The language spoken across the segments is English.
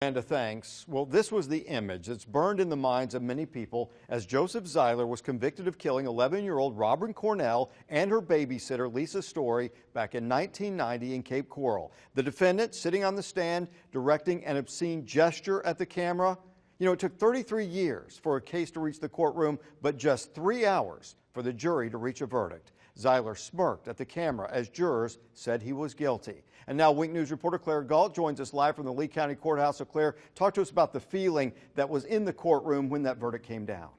And a thanks. Well, this was the image that's burned in the minds of many people as Joseph Zieler was convicted of killing 11-year-old Robin Cornell and her babysitter Lisa Story back in 1990 in Cape Coral. The defendant sitting on the stand directing an obscene gesture at the camera. You know, it took 33 years for a case to reach the courtroom, but just 3 hours for the jury to reach a verdict. Zieler smirked at the camera as jurors said he was guilty. And now Wink News reporter Claire Galt joins us live from the Lee County Courthouse. So Claire, talk to us about the feeling that was in the courtroom when that verdict came down.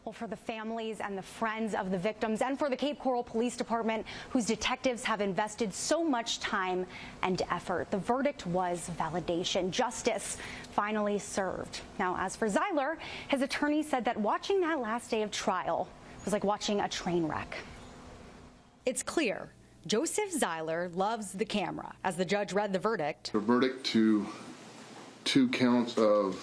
Well, for the families and the friends of the victims and for the Cape Coral Police Department, whose detectives have invested so much time and effort, the verdict was validation. Justice finally served. Now, as for Zieler, his attorney said that watching that last day of trial was like watching a train wreck. It's clear Joseph Zieler loves the camera. As the judge read the verdict, a verdict to 2 counts of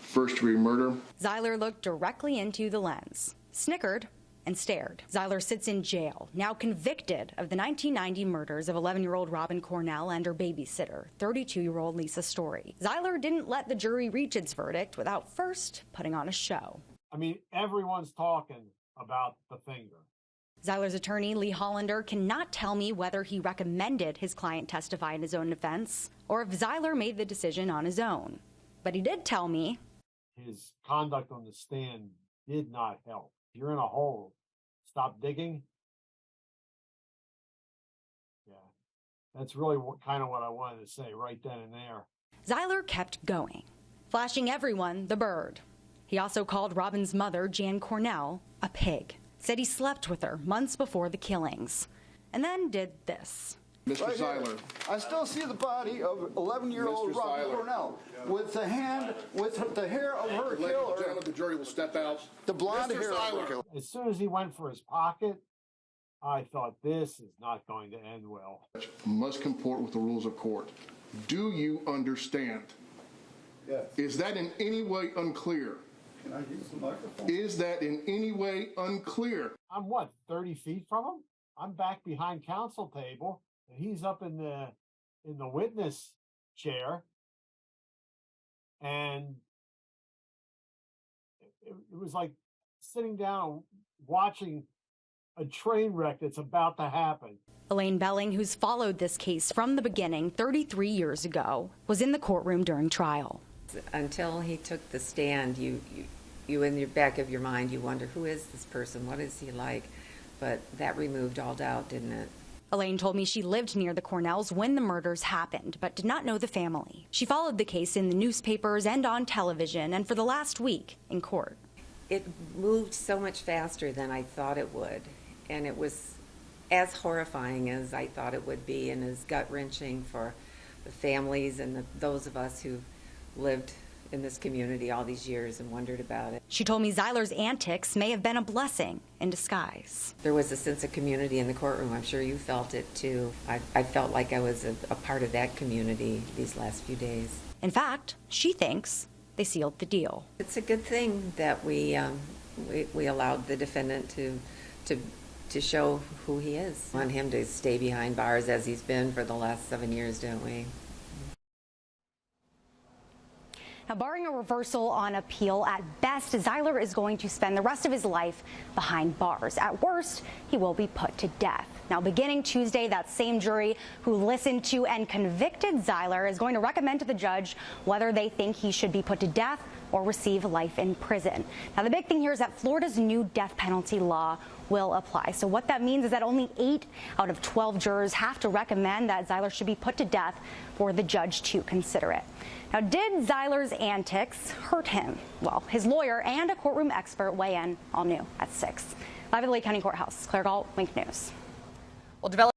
first-degree murder. Zieler looked directly into the lens, snickered, and stared. Zieler sits in jail, now convicted of the 1990 murders of 11-year-old Robin Cornell and her babysitter, 32-year-old Lisa Story. Zieler didn't let the jury reach its verdict without first putting on a show. I mean, everyone's talking about the finger. Zieler's attorney, Lee Hollander, cannot tell me whether he recommended his client testify in his own defense or if Zieler made the decision on his own. But he did tell me his conduct on the stand did not help. If you're in a hole, stop digging. Yeah, that's really kind of what I wanted to say right then and there. Zieler kept going, flashing everyone the bird. He also called Robin's mother, Jan Cornell, a pig. Said he slept with her months before the killings, and then did this. Mr. Right Zieler. here, I still see the body of 11-year-old Mr. Robin Zieler. Cornell with the hand, with the hair of her Ladies and killer. gentlemen, the jury will step out. The blonde Mr. hair of her Zieler. killer. As soon as he went for his pocket, I thought this is not going to end well. Must comport with the rules of court. Do you understand? Yes. Is that in any way unclear? Can I use the microphone? Is that in any way unclear? I'm what, 30 feet from him? I'm back behind counsel table, and he's up in the witness chair. And it was like sitting down watching a train wreck that's about to happen. Elaine Belling, who's followed this case from the beginning 33 years ago, was in the courtroom during trial. Until he took the stand, you in the back of your mind, you wonder, who is this person? What is he like? But that removed all doubt, didn't it? Elaine told me she lived near the Cornells when the murders happened, but did not know the family. She followed the case in the newspapers and on television, and for the last week in court. It moved so much faster than I thought it would, and it was as horrifying as I thought it would be, and as gut-wrenching for the families and those of us who lived in this community all these years and wondered about it. She told me Zieler's antics may have been a blessing in disguise. There was a sense of community in the courtroom. I'm sure you felt it too. I felt like I was a part of that community these last few days. In fact, she thinks they sealed the deal. It's a good thing that we allowed the defendant to show who he is. We want him to stay behind bars as he's been for the last 7 years, don't we? Now, barring a reversal on appeal, at best, Zieler is going to spend the rest of his life behind bars. At worst, he will be put to death. Now, beginning Tuesday, that same jury who listened to and convicted Zieler is going to recommend to the judge whether they think he should be put to death or receive life in prison. Now, the big thing here is that Florida's new death penalty law will apply. So what that means is that only 8 out of 12 jurors have to recommend that Zieler should be put to death for the judge to consider it. Now, did Zieler's antics hurt him? Well, his lawyer and a courtroom expert weigh in all new at 6. Live at the Lake County Courthouse, Claire Galt, Wink News. Well,